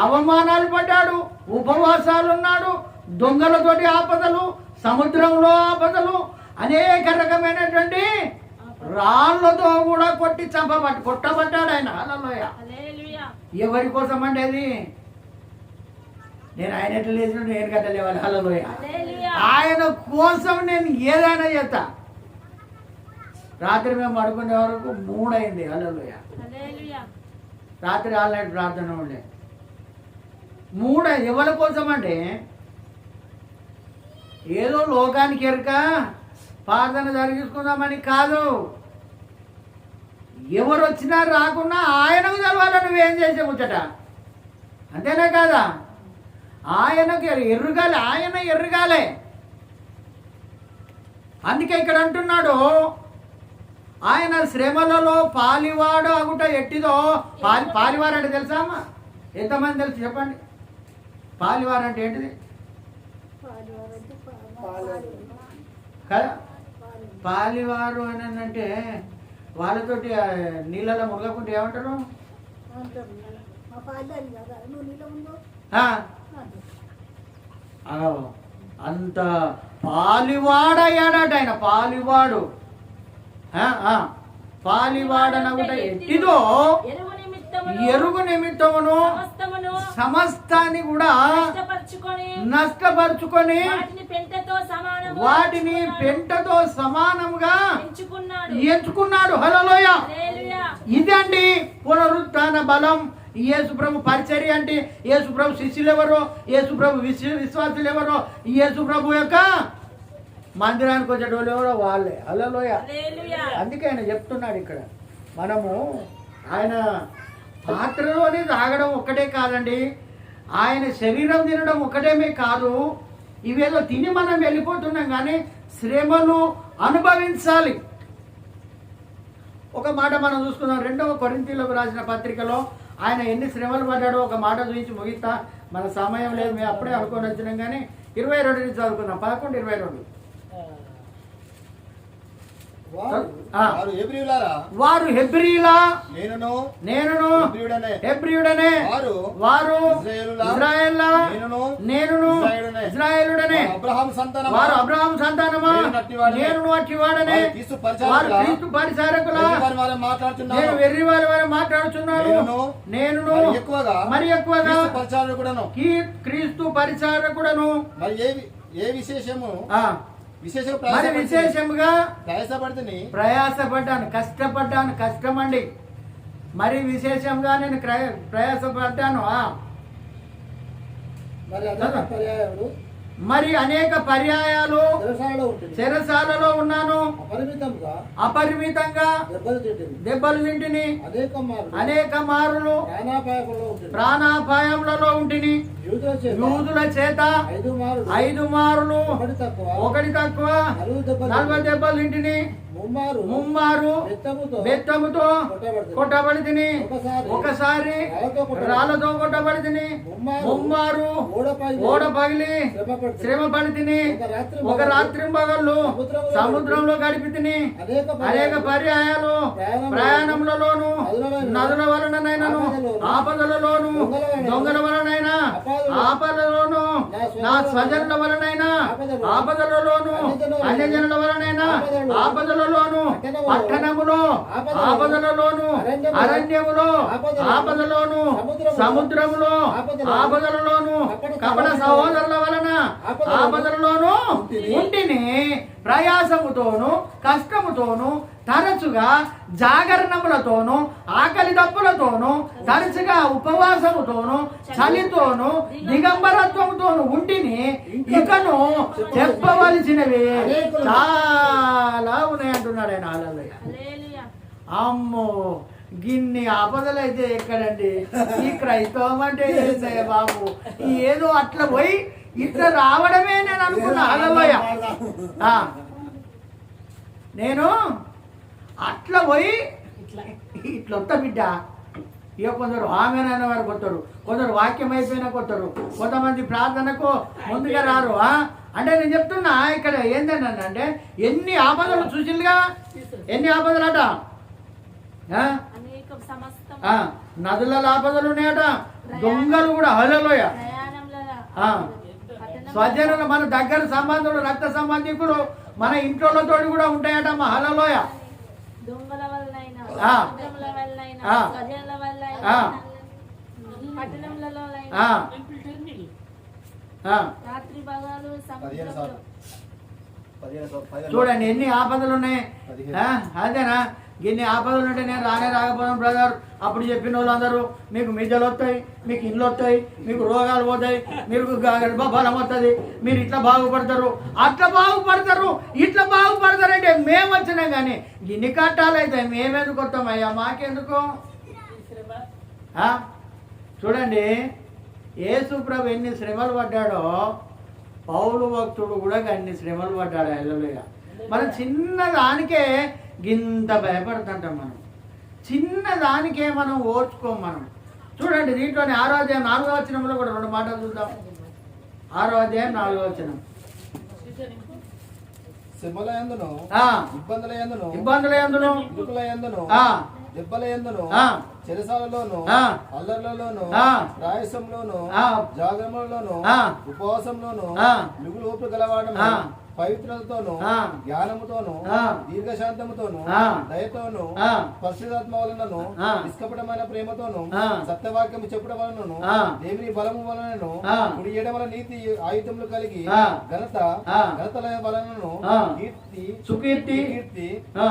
అవమానాలు పడ్డాడు, ఉపవాసాలు ఉన్నాడు, దొంగలతోటి ఆపదలు, సముద్రంలో ఆపదలు, అనేక రకమైనటువంటి రాళ్లతో కూడా కొట్టబడ్డాడు ఆయన. హల్లెలూయా. ఎవరి కోసం అంటే అది? నేను ఆయన ఎట్లా లేచినట్టు నేను కట్టలేవాలి. హల్లెలూయా. ఆయన కోసం నేను ఏదైనా చేస్తా. రాత్రి మేము పడుకునే వరకు 3 అయింది. హల్లెలూయా. రాత్రి ఆల్ నైట్ ప్రార్థన ఉండే 3. ఎవరి కోసం అంటే ఏదో లోకానికి ఎరక ప్రార్థన జరిగించుకుందామని కాదు. ఎవరు వచ్చినా రాకున్నా ఆయనకు తెలవాలి నువ్వేం చేసే ముచ్చట. అంతేనే కాదా? ఆయనకు ఎర్రగాలి, ఆయన ఎర్రగాలే. అందుకే ఇక్కడ అంటున్నాడు, ఆయన శ్రమలలో పాలివాడు అగుట ఎట్టిదో. పాలివారు అంటే తెలుసా అమ్మా? ఎంతమంది తెలుసు చెప్పండి? పాలివారు అంటే ఏంటిది కదా? పాలివారు అని అంటే వాళ్ళతోటి నీళ్ళలో మునగకుంటే ఏమంటారు? అంత పాలివాడయ్యాడట ఆయన. పాలివాడు పాలివాడనగుట ఎట్టిదో ఎరుగు నిమిత్తమును సమస్తాన్ని కూడా నష్టపరుచుకొని వాటిని పెంటతో సమానముగా ఎంచుకున్నాడు. హల్లెలూయ. ఇదండి పునరుత్థాన బలం. యేసుప్రభు పరిచర్య అంటే యేసుప్రభు శిష్యులు ఎవరో, యేసుప్రభు విశ్వాసులు ఎవరో, యేసుప్రభు యొక్క మందిరానికి వచ్చేటోళ్ళు ఎవరో వాళ్ళే. హల్లెలూయ. అందుకే ఆయన చెప్తున్నాడు ఇక్కడ, మనము ఆయన పాత్రలోనే తాగడం ఒక్కటే కాదండి, ఆయన శరీరం తినడం ఒక్కటేమే కాదు. ఇవేదో తిని మనం వెళ్ళిపోతున్నాం, కానీ శ్రమను అనుభవించాలి. ఒక మాట మనం చూసుకుందాం. 2వ కొరింథీయులకు రాసిన పత్రికలో ఆయన ఎన్ని శ్రమలు పడ్డాడో ఒక మాట చూపించి ముగిస్తా. మన సమయం లేదు, మేము అప్పుడే అనుకొని వచ్చినాం, కానీ 22 నుంచి చదువుకుందాం. 11:22. వారు హెబ్రీలా నేనును హెబ్రీయుడనే, వారు ఇశ్రాయేలా నేనును ఇశ్రాయేలుడనే, వారు అబ్రహాము సంతానమా నేనును అట్టివాడనే, వారు క్రీస్తు పరిచారకులా నేను వెర్రి వారి మాట్లాడుతున్నాను, నేనును మరి ఎక్కువగా క్రీస్తు పరిచారకుడను. ఏ విశేషము మరి విశేషముగా ప్రయాసపడ్డాను, కష్టమండి. మరి విశేషంగా నేను ప్రయాసపడ్డాను. మరి అనేక పర్యాయాలు చెరసాలలో ఉన్నాను, అపరిమితంగా దెబ్బలు తింటిని, అనేక మారులు ప్రాణాపాయములలో ఉంటిని, యూదుల చేత 5 మారులు ఒకటి తక్కువ 40 దెబ్బలు తింటిని, ముమ్మారు బెత్తముతో కొట్టబడి తిని, ఒకసారి రాళ్లతో కొట్టబడి తిని, ముమ్మారు ఓడ పగిలి శ్రమ పడి తిని, ఒక రాత్రి పగళ్ళు సముద్రంలో గడిపి తిని, అనేక పర్యాయాలు ప్రయాణములలోను నదుల వలననైనను ఆపదలలోను దొంగల వలనైనా ఆపదలోను నా స్వజనుల వలనైనా ఆపదలలోను అన్యజనుల వలనైనా ఆపదలలోను పట్టణములో ఆపదలలోను అరణ్యములో ఆపదలలోను సముద్రములో ఆపదలలోను కపట సహోదరుల వలన ఆపదలలోను ఉంటిని, ప్రయాసముతోను కష్టముతోను తరచుగా జాగరణములతోను ఆకలి దప్పులతోను తరచుగా ఉపవాసముతోను చలితోను దిగంబరత్వముతోను ఉంటిని, ఇకను చెప్పవలసినవి చాలా ఉన్నాయి అంటున్నాడు ఆయన. హల్లెలూయా. అమ్మో, గిన్ని ఆపదలైతే ఎక్కడండి ఈ క్రైస్తవం అంటే ఏంటయ్య బాబు, ఏదో అట్లా పోయి ఇట్లా రావడమే నేను అనుకున్నా. హల్లెలూయా. నేను అట్లా పోయి ఇట్లా వస్తా బిడ్డ. ఇక కొందరు ఆమెనైన వారు కొత్తారు, కొందరు వాక్యం అయిపోయినా కొత్తారు, కొంతమంది ప్రార్థనకు ముందుగా రారు. అంటే నేను చెప్తున్నా ఇక్కడ ఏంటంటే ఎన్ని ఆపదలు చూసిలుగా, ఎన్ని ఆపదలట. నదుల ఆపదలు ఉన్నాయట, దొంగలు కూడా. హల్లెలూయా. స్వజనులు, మన దగ్గర సంబంధులు, రక్త సంబంధికులు, మన ఇంట్లోతో కూడా ఉంటాయట. మా హల్లెలూయా. చూడండి ఎన్ని ఆపదలు ఉన్నాయి. అదేనా, ఎన్ని ఆపదలు ఉంటే నేను రాకపోదాం బ్రదర్. అప్పుడు చెప్పిన వాళ్ళు అందరూ మీకు మిద్దెలు వస్తాయి, మీకు ఇండ్లు వస్తాయి, మీకు రోగాలు పోతాయి, మీకు గర్భఫలం వస్తుంది, మీరు ఇట్లా బాగుపడతారు, అట్లా బాగుపడతారు, ఇట్లా బాగుపడతారంటే మేము వచ్చినాం, కానీ ఇన్ని కట్టాలు అయితే మేమెందుకు వస్తామయ్యా, మాకెందుకు? చూడండి యేసు ప్రభు ఎన్ని శ్రమలు పడ్డాడో పౌలు భక్తుడు కూడా అన్ని శ్రమలు పడ్డాడు. హల్లెలూయా. మనం చిన్నదానికే గింత భయపడుతుంటాం, మనం చిన్నదానికే మనం ఓర్చుకోం. మనం చూడండి దీంట్లోని 6వ అధ్యాయం 4వ వచనంలో కూడా 2 మాటలు చూద్దాం. 6వ అధ్యాయం 4వ వచనం. శ్రమలయందును ఇబ్బందులయందును దెబ్బలయందును చెరసాలలోను అల్లర్లలోను ప్రయాసంలోను జాగరణలోను ఉపవాసంలోను మిగులు ఊపిరి గలవాడము పవిత్రతతోను ఆ. జ్ఞానముతోను ఆ. దీర్ఘశాంతముతోను ఆ. దయతోను ఆ. పరిశుద్ధాత్మ వలనను ఆ. నిష్కపటమైన ప్రేమతోను ఆ. సత్యవాక్యము చెప్పడం వలనను ఆ. దేవుని బలము వలనను ఆ. కుడి ఎడమల నీతి ఆయుధములు కలిగి ఆ. ఘనతల వలనను ఆ. కీర్తి సుకీర్తి కీర్తి ఆ,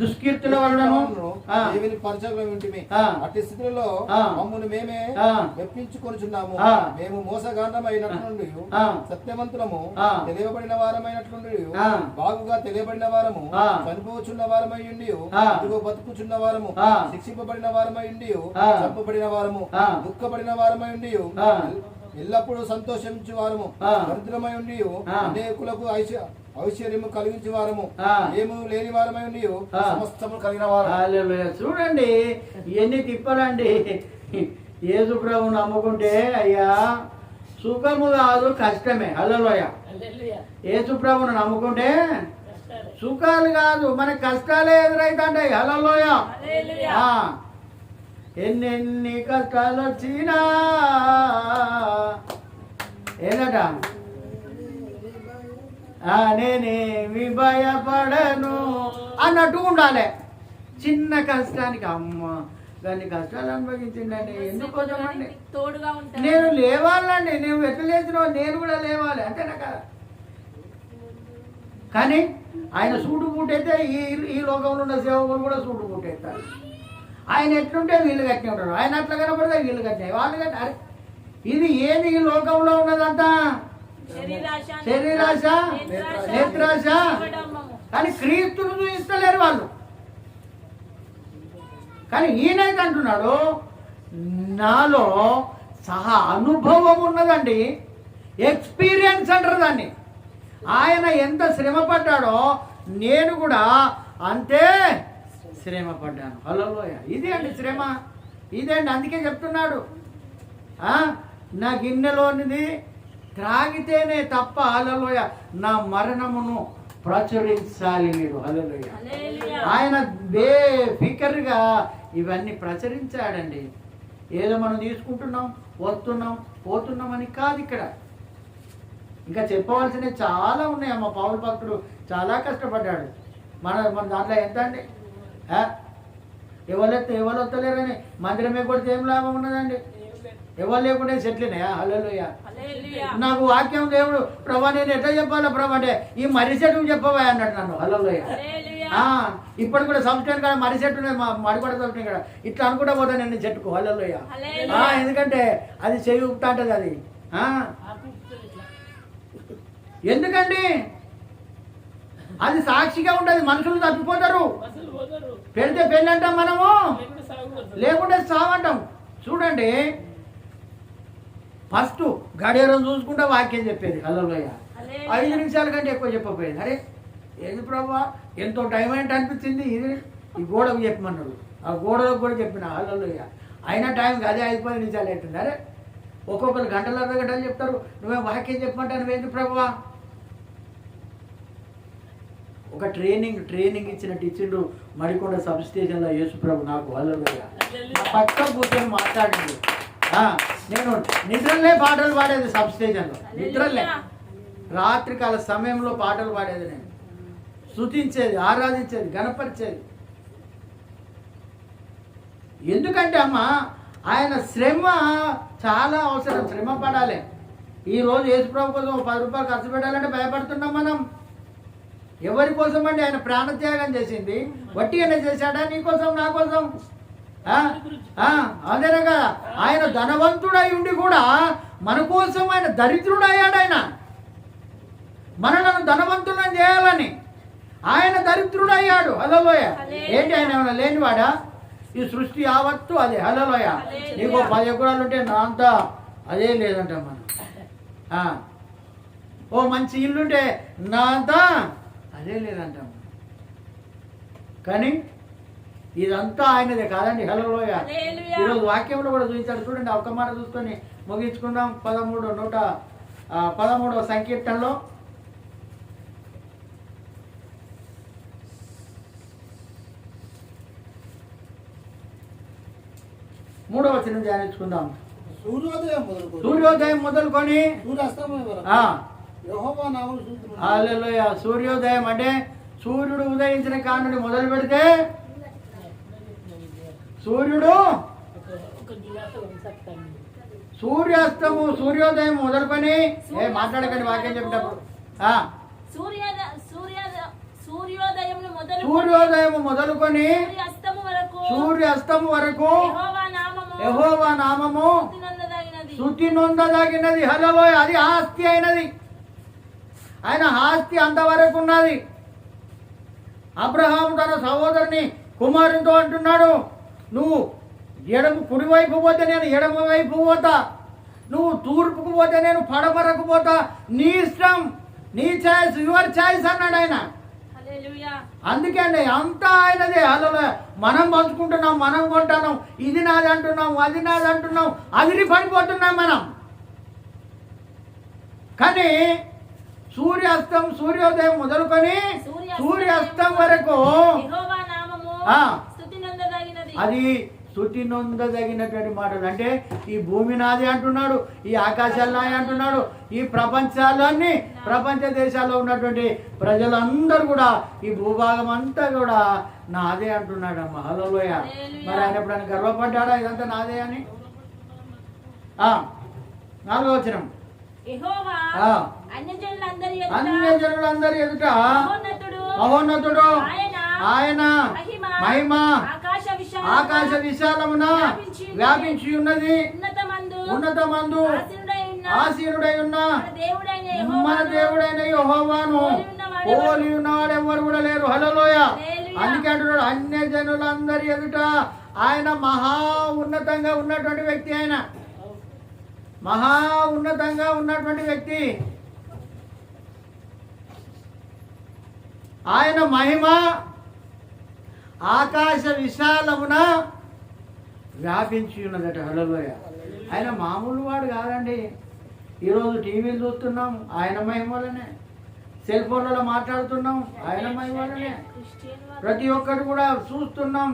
దుష్కీర్తుల వలనను ఆ, దేవుని పరిచయం వింటిమి. ఆ. అట్టి స్థితిలో ఆ. మమ్మల్ని మేమే ఆ. మెప్పించుకొనుచున్నాము. ఆ. మేము మోసగాండమైనట్లుండి ఆ. సత్యవంతులము ఆ. తెలియబడిన వారమైనట్లుండి ఆ. బాగుగా తెలియబడిన వారము ఆ. చనిపోచున్న వారమై ఉండి ఆ. ఇదిగో బతుకుచున్న వారము ఆ. శిక్షింపబడిన వారమై ఉండి ఆ. చంపబడిన వారము ఆ. దుఃఖపడిన వారమై ఉండి ఆ. ఎల్లప్పుడూ సంతోషించు వారము ఆ. దరిద్రమై ఉండి ఆ. అనేకులకు ఐశ్వర్యము కలిగించే వారము ఆ. ఏము లేని వారమై ఉండి ఆ. సమస్తము కలిగిన వారు. హల్లెలూయా. చూడండి ఎన్ని తిప్పలండి. యేసు ప్రభువు నమ్ముకుంటే అయ్యా సుఖము కాదు కష్టమే. హల్లెలూయా. యేసు ప్రభువును నమ్ముకుంటే సుఖాలు కాదు మన కష్టాలే ఎదురైతుంటాయి. హల్లెలూయా. ఆ, ఎన్నెన్ని కష్టాలు వచ్చినా ఏంటట నేనేమి భయపడను అన్నట్టు ఉండాలి. చిన్న కష్టానికి అమ్మ దాన్ని కష్టాలు అనుభవించిండండి ఎందుకోసమండి తోడుగా ఉంటాడు. నేను లేవాలండి. నేను ఎట్లా లేచినావు నేను కూడా లేవాలి అంతేనా కదా. కానీ ఆయన సూటు బూటైతే ఈ లోకంలో ఉన్న సేవకులు కూడా సూటు బూటైతారు. ఆయన ఎట్లుంటే వీళ్ళు కట్టిన ఉంటారు. ఆయన అట్లా కనపడితే వీళ్ళు కట్టినాయి వాళ్ళు కట్టి. అరే ఇది ఏది ఈ లోకంలో ఉన్నదంతా శరీరాశ నేత్రాశ. కానీ క్రీస్తును చూపిస్తలేరు వాళ్ళు. కానీ ఈయనైతే అంటున్నాడు నాలో సహా అనుభవం ఉన్నదండి. ఎక్స్పీరియన్స్ అంటారు దాన్ని. ఆయన ఎంత శ్రమ పడ్డాడో నేను కూడా అంతే శ్రమ పడ్డాను. హల్లెలూయా. ఇదే అండి శ్రమ. ఇదే అండి అందుకే చెప్తున్నాడు నా గిన్నెలోనిది త్రాగితేనే తప్ప హల్లెలూయా నా మరణమును ప్రచురించాలి మీరు. హల్లెలూయా. ఆయన బేఫికర్గా ఇవన్నీ ప్రచురించాడండి. ఏదో మనం తీసుకుంటున్నాం వస్తున్నాం పోతున్నామని కాదు. ఇక్కడ ఇంకా చెప్పవలసినవి చాలా ఉన్నాయి. అమ్మ పౌలు భక్తుడు చాలా కష్టపడ్డాడు. మన దాంట్లో ఎంత అండి ఎవరు వస్తలేరని మందిరమే కొడితే ఏం లాభం ఉన్నదండి. ఎవరు లేకుండా సెట్లినాయా. హల్లెలూయా. నాకు వాక్యం దేవుడు ప్రభా నేను ఎట్లా చెప్పాలా ప్రభా అంటే ఈ మర్రి చెట్టు చెప్పవా అన్నాడు నన్ను. హల్లెలూయా. ఇప్పుడు కూడా సంవత్సరం కదా మర్రి చెట్టు మడిపడ సంవత్సరం కదా ఇట్లా అనుకుంటా పోతాను నేను చెట్టుకు. హల్లెలూయా. ఎందుకంటే అది చెవి ఉప్తా అంటది అది. ఎందుకండి అది సాక్షిగా ఉంటుంది. మనుషులు తప్పిపోతారు. పెడితే పెళ్ళి అంటాం మనము లేకుంటే సావంటాం. చూడండి ఫస్ట్ గడియారం చూసుకుంటే వాక్యం చెప్పేది. హల్లెలూయా. 5 నిమిషాల కంటే ఎక్కువ చెప్పకపోయేది. అరే ఏది ప్రభా ఎంతో టైం ఏంటి అనిపించింది. ఇది ఈ గోడకు చెప్పమన్నాడు. ఆ గోడలకు కూడా చెప్పిన. హల్లెలూయా. అయినా టైంకి అదే 5-10 నిమిషాలు అవుతుంది. అరే ఒక్కొక్కరు గంటలు 2 గంటలు చెప్తారు. నువ్వే వాక్యం చెప్పమంటా నువ్వేంటి ప్రభా. ఒక ట్రైనింగ్ ఇచ్చినట్టు ఇచ్చిండు మడికొండ సబ్ స్టేషన్లో యేసు ప్రభు నాకు. హల్లెలూయా. పక్క కూర్చొని మాట్లాడిండు. నేను నిద్రలే పాటలు పాడేది సబ్ స్టేషన్లో. నిద్రలే రాత్రికాల సమయంలో పాటలు పాడేది. నేను స్తుతించేది ఆరాధించేది గణపరిచేది. ఎందుకంటే అమ్మ ఆయన శ్రమ చాలా అవసరం. శ్రమ పడాలి. ఈరోజు యేసుప్రభు కోసం 10 రూపాయలు ఖర్చు పెట్టాలంటే భయపడుతున్నాం మనం. ఎవరి కోసం అండి ఆయన ప్రాణత్యాగం చేసింది? వట్టిగానే చేశాడా నీ కోసం నా కోసం? అదేనా కదా. ఆయన ధనవంతుడై ఉండి కూడా మన కోసం ఆయన దరిద్రుడయ్యాడు. ఆయన మనలను ధనవంతులను చేయాలని ఆయన దరిద్రుడయ్యాడు. హల్లెలూయా. ఏంటి ఆయన ఏమైనా లేనివాడా? ఈ సృష్టి యావత్తు అదే. హల్లెలూయా. నీకు 10 ఎకరాలు ఉంటే నా అంతా అదే లేదంటాం మనం. ఓ మంచి ఇల్లుంటే నా అంతా అదే లేదంటాం. కానీ ఇదంతా ఆయనదే కాదండి. హల్లెలూయా. ఈరోజు వాక్యంలో కూడా చూపించాడు. చూడండి ఒక్క మాట చూసుకొని ముగించుకుందాం. 113వ సంకీర్తనలో 3వ వచనం ధ్యానించుకుందాం. సూర్యోదయం మొదలుకొని సూర్యాస్తమయం వరకు యెహోవా నామమును చూస్తున్నారు. హల్లెలూయా. సూర్యోదయం అంటే సూర్యుడు ఉదయించిన కానుండి మొదలు పెడితే సూర్యుడు సూర్యాస్తము సూర్యోదయం మొదలుకొని మాట్లాడకండి వాక్యం చెప్పినప్పుడు సూర్యోదయం మొదలుకొని సూర్యాస్తము వరకు యెహోవా నామము స్తుతి నొందదగినది. హల్లెలూయా. అది ఆస్తి అయినది, ఆయన ఆస్తి అంతవరకు ఉన్నది. అబ్రహాము తన సహోదరుని కుమారునితో అంటున్నాడు, నువ్వు కుడివైపు పోతే నేను ఎడమ వైపు పోతా, నువ్వు తూర్పుకు పోతే నేను పడమరకు పోతా, నీ ఇష్టం, నీ చాయిస్, యువర్ చాయిస్ అన్నాడు ఆయన. అందుకే అండి అంతా ఆయనదే. అలా మనం పంచుకుంటున్నాం, మనం కొంటున్నాం, ఇది నాది అంటున్నాం, అది నాది అంటున్నాం, అదిరి పడిపోతున్నాం మనం. కానీ సూర్యోదయం మొదలుకొని సూర్యాస్తం వరకు అది స్తుతి నొందదగినటువంటి మాటలు. అంటే ఈ భూమి నాది అంటున్నాడు, ఈ ఆకాశాలు నాది అంటున్నాడు, ఈ ప్రపంచాలన్నీ ప్రపంచ దేశాల్లో ఉన్నటువంటి ప్రజలందరూ కూడా ఈ భూభాగం అంతా కూడా నాదే అంటున్నాడు అమ్మ. హల్లెలూయా. మరి ఆయన ఎప్పుడైనా గర్వపడ్డాడా ఇదంతా నాదే అని? 4వ వచనం, అన్యజనులందరి ఎదుట మహోన్నతుడు ఆయన మహిమ ఆకాశ విశాలమున వ్యాపించి ఉన్నది, ఉన్నతమందు ఆసీనుడై ఉన్న మన దేవుడైన యెహోవాను పోలి ఉన్నవాడు ఎవరు కూడా లేరు. హల్లెలూయా. అందుకే అంటున్నాడు అన్యజనులందరి ఎదుట ఆయన మహా ఉన్నతంగా ఉన్నటువంటి వ్యక్తి, ఆయన మహా ఉన్నతంగా ఉన్నటువంటి వ్యక్తి. ఆయన మహిమ ఆకాశ విశాలమున వ్యాపించి ఉన్నదట. హల్లెలూయా. ఆయన మామూలు వాడు కాదండి. ఈరోజు టీవీలు చూస్తున్నాం ఆయన మహిమ వల్లనే, సెల్ ఫోన్లలో మాట్లాడుతున్నాం ఆయన మహిమ వల్లనే, ప్రతి ఒక్కటి కూడా చూస్తున్నాం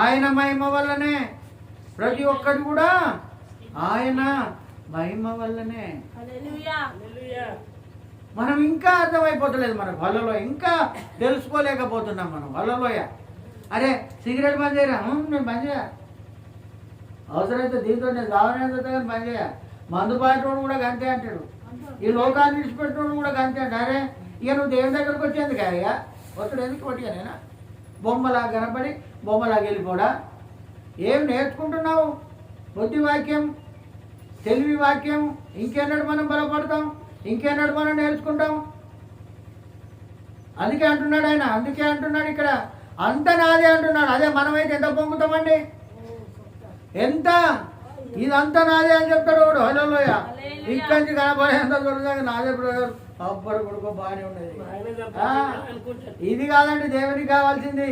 ఆయన మహిమ వల్లనే, ప్రతి ఒక్కటి కూడా ఆయన మహిమ వల్లనే. మనం ఇంకా అర్థమైపోతలేదు మనకు. హల్లెలూయా. ఇంకా తెలుసుకోలేకపోతున్నాం మనం. హల్లెలూయా. అరే సిగరెట్ బంద్ చేయరా? నేను బంద్ చేయ, అవసరమైతే దీంతో నేను దావనేతో కానీ బంద్ చేయ. మందు పాటోడు కూడా గంతే అంటాడు, ఈ లోకాన్ని విడిచిపెట్టోడు కూడా గంతే అంట. అరే ఇక నువ్వు దేవుని దగ్గరకు వచ్చేందుకు అయ్యా ఒత్తుడు ఎందుకు కొట్టిగా నేనా? బొమ్మలాగా కనపడి బొమ్మలాగా వెళ్ళిపోడా? ఏం నేర్చుకుంటున్నావు? బుద్ధి వాక్యం, తెలివి వాక్యం ఇంకెన్నడు మనం బలపడతాం, ఇంకెన్నడు మనం నేర్చుకుంటాం. అందుకే అంటున్నాడు ఆయన, అందుకే అంటున్నాడు ఇక్కడ అంత నాదే అంటున్నాడు. అదే మనమైతే ఎంత పొంగుతామండి, ఎంత ఇదంతా నాదే అని చెప్తాడు వాడు. హల్లెలూయా. ఇక్కడి నుంచి కనపడేంత దొరుకుతుంది నాదే బ్రదర్, అబ్బరు కొడుకు బాగానే ఉండేది. ఇది కాదండి దేవునికి కావాల్సింది.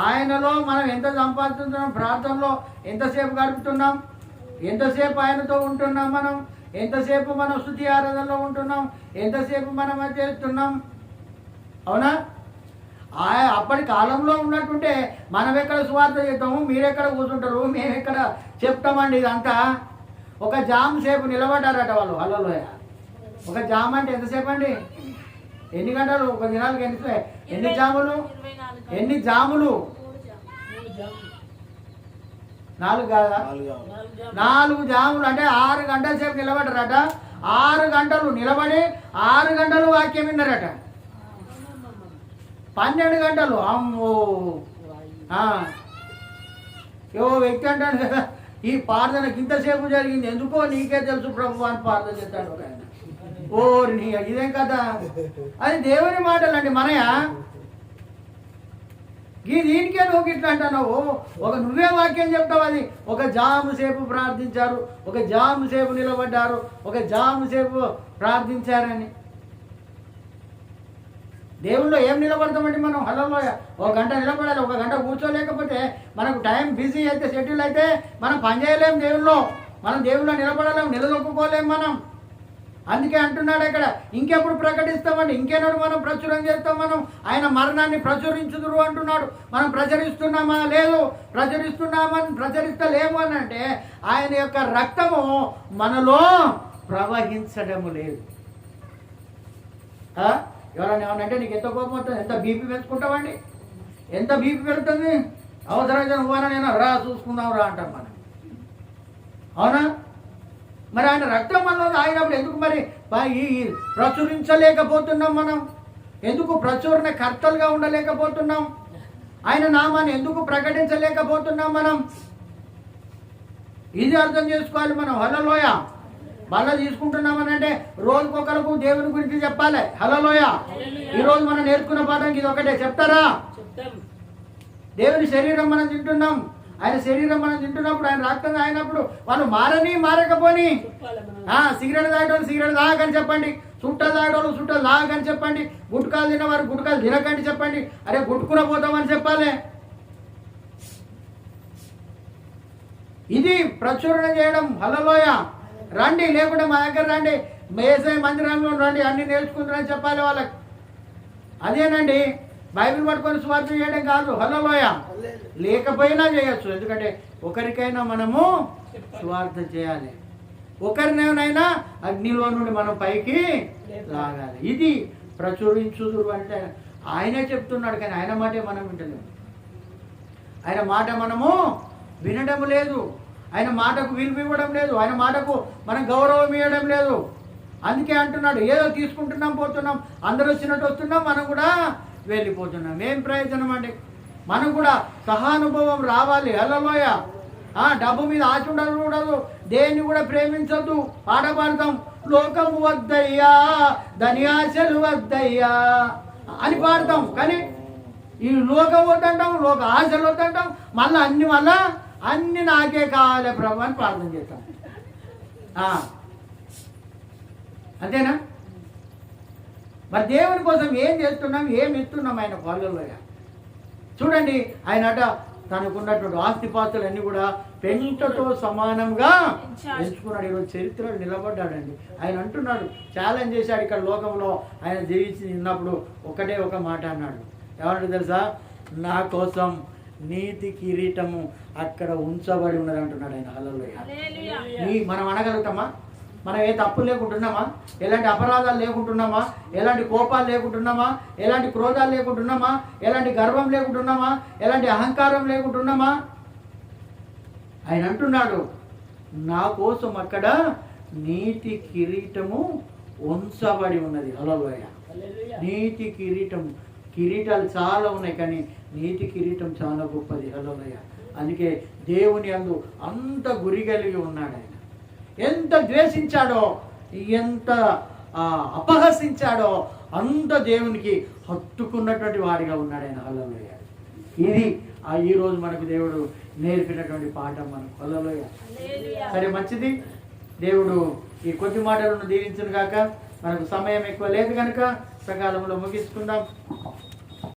ఆయనలో మనం ఎంత సంపాదిస్తున్నాం, ప్రార్థనలో ఎంతసేపు గడుపుతున్నాం, ఎంతసేపు ఆయనతో ఉంటున్నాం, మనం ఎంతసేపు మనం స్తుతి ఆరాధనలో ఉంటున్నాం, ఎంతసేపు మనం అది చేస్తున్నాం. అవునా? అప్పటి కాలంలో ఉన్నట్టుంటే మనం ఎక్కడ సువార్త చేద్దాము, మీరెక్కడ కూర్చుంటారు, మేము ఎక్కడ చెప్తామండి. ఇదంతా ఒక జామ్ సేపు నిలబడ్డారట వాళ్ళు. హల్లెలూయా. ఒక జామ్ అంటే ఎంతసేపు అండి? ఎన్ని గంటలు? ఒక దినాలకి ఎన్ని జాములు? 4 కాదా? 4 జాములు అంటే 6 గంటల సేపు నిలబడ్డారట. 6 గంటలు నిలబడి 6 గంటలు వాక్యం విన్నారట. 12 గంటలు. అమ్మో. ఏవో వ్యక్తి అంటాడు కదా, ఈ ప్రార్థనకి ఇంతసేపు జరిగింది ఎందుకో నీకే తెలుసు ప్రభు అని ప్రార్థన చేస్తాడు ఒక ఆయన. ఓరి ఇదేం కదా, అది దేవుని మాటలు అండి మనయా. దీనికే నువ్వు ఇట్లా అంటున్నావు. నువ్వే వాక్యం చెప్తావు. అది ఒక జాము సేపు ప్రార్థించారు, ఒక జాము సేపు నిలబడ్డారు, ఒక జాము సేపు ప్రార్థించారని. దేవుళ్ళు ఏం నిలబడతామండి మనం? హల్లెలూయా. 1 గంట నిలబడాలి, 1 గంట కూర్చోలేకపోతే మనకు టైం బిజీ అయితే, షెడ్యూల్ అయితే మనం పని చేయలేం దేవుళ్ళు. మనం దేవుళ్ళు నిలబడలేం, నిలదొక్కుకోలేం మనం. అందుకే అంటున్నాడు ఇక్కడ, ఇంకెప్పుడు ప్రకటిస్తామండి, ఇంకెన్నడు మనం ప్రచురం చేస్తాం, మనం ఆయన మరణాన్ని ప్రచురించుదురు అంటున్నాడు. మనం ప్రచురిస్తున్నామా? లేదు. ప్రచురిస్తలేము అని అంటే ఆయన యొక్క రక్తము మనలో ప్రవహించడము లేదు. ఎవరైనా ఏమన్నా అంటే నీకు ఎంత కోపం వస్తుంది, ఎంత బీపీ పెంచుకుంటావండి, ఎంత బీపీ పెరుగుతుంది, అవసరమైతే నువ్వైనా నేను రా చూసుకుందాం రా అంటాం మనం. అవునా? మరి ఆయన రక్తం మనలో తాగినప్పుడు ఎందుకు మరి ప్రచురించలేకపోతున్నాం మనం? ఎందుకు ప్రచురణ కర్తలుగా ఉండలేకపోతున్నాం? ఆయన నామాన్ని ఎందుకు ప్రకటించలేకపోతున్నాం మనం? ఇది అర్థం చేసుకోవాలి మనం. హల్లెలూయా. మళ్ళీ తీసుకుంటున్నామని అంటే రోజుకొకరికి దేవుని గురించి చెప్పాలి. హల్లెలూయా. ఈరోజు మనం నేర్చుకున్న పాఠం ఇది ఒకటే. చెప్తారా? దేవుని శరీరం మనం తింటున్నాం. ఆయన శరీరం మనం తింటున్నప్పుడు, ఆయన రక్తం తాగినప్పుడు వాళ్ళు మారకపోని, సిగరెట్ తాగేటోళ్ళు సిగరెట్ తాగని చెప్పండి, చుట్టలు తాగేటోళ్ళు చుట్టలు తాగని చెప్పండి, గుట్కాలు తిన్నవారు గుట్కాలు తినకండి చెప్పండి. అరే గుట్టుకున పోతామని చెప్పాలి. ఇది ప్రచురణ చేయడం. హల్లెలూయా. రండి, లేకుంటే మా దగ్గర రండి, యేసయ్య మందిరంలో రండి, అన్ని నేర్చుకుంటారని చెప్పాలి వాళ్ళకి. అదేనండి బైబిల్ పట్టుకొని స్వార్థ చేయడం కాదు. హల్లెలూయా. లేకపోయినా చేయొచ్చు, ఎందుకంటే ఒకరికైనా మనము స్వార్థ చేయాలి, ఒకరినైనా అగ్నిలో నుండి మనం పైకి లాగాలి. ఇది ప్రచురించుదురు అంటే ఆయనే చెప్తున్నాడు, కానీ ఆయన మాటే మనం వింటలేము. ఆయన మాట మనము వినడం లేదు, ఆయన మాటకు విలువ ఇవ్వడం లేదు, ఆయన మాటకు మనం గౌరవం ఇవ్వడం లేదు. అందుకే అంటున్నాడు, ఏదో తీసుకుంటున్నాం పోతున్నాం, అందరూ వచ్చినట్టు వస్తున్నాం, మనం కూడా వెళ్ళిపోతున్నాం. ఏం ప్రయోజనం అండి? మనం కూడా సహానుభవం రావాలి. హల్లెలూయా. డబ్బు మీద ఆశ ఉండకూడదు, దేన్ని కూడా ప్రేమించొద్దు. పాట పాడతాం, లోకము వద్దయ్యా ధన్యాశలు వద్దయ్యా అని పాడతాం, కానీ ఈ లోకం వద్దంటాం, లోక ఆశలు వద్దంటాం, మళ్ళీ అన్ని నాకే కావాలి ప్రభు అని ప్రార్థన చేస్తాం. అంతేనా? మరి దేవుని కోసం ఏం చేస్తున్నాం, ఏమి ఇస్తున్నాం ఆయన వాళ్ళలోగా? చూడండి, ఆయన తనకున్నటువంటి ఆస్తిపాస్తులు అన్ని కూడా పెంటతో సమానంగా ఎంచుకున్నాడు. ఈరోజు చరిత్రలో నిలబడ్డాడండి. ఆయన అంటున్నాడు, ఛాలెంజ్ చేశాడు ఇక్కడ లోకంలో. ఆయన జీవించి ఉన్నప్పుడు ఒకటే ఒక మాట అన్నాడు. ఏమంటే తెలుసా? నా కోసం నీతి కిరీటము అక్కడ ఉంచబడి ఉన్నది అంటున్నాడు ఆయన. హల్లెలూయా. మనం అనగలుగుతామా? మనం ఏ తప్పు లేకుంటున్నామా? ఎలాంటి అపరాధాలు లేకుంటున్నామా? ఎలాంటి కోపాలు లేకుంటున్నామా? ఎలాంటి క్రోధాలు లేకుంటున్నామా? ఎలాంటి గర్వం లేకుంటున్నామా? ఎలాంటి అహంకారం లేకుంటున్నామా? ఆయన అంటున్నాడు, నా కోసం అక్కడ నీతి కిరీటము ఉంచబడి ఉన్నది. హల్లెలూయా. నీతి కిరీటం. కిరీటాలు చాలా ఉన్నాయి, కానీ నీతి కిరీటం చాలా గొప్పది. హల్లెలూయా. అందుకే దేవుని యందు అంత గురి కలిగి ఉన్నాడు ఆయన. ఎంత ద్వేషించాడో, ఎంత అపహసించాడో అంత దేవునికి హత్తుకున్నటువంటి వాడిగా ఉన్నాడు ఆయన. హల్లెలూయా. ఇది ఈరోజు మనకు దేవుడు నేర్పినటువంటి పాఠం మనకు. హల్లెలూయా. సరే, మంచిది. దేవుడు ఈ కొద్ది మాటలను దీవించును గాక. మనకు సమయం ఎక్కువ లేదు కనుక సకాలంలో ముగించుకుందాం.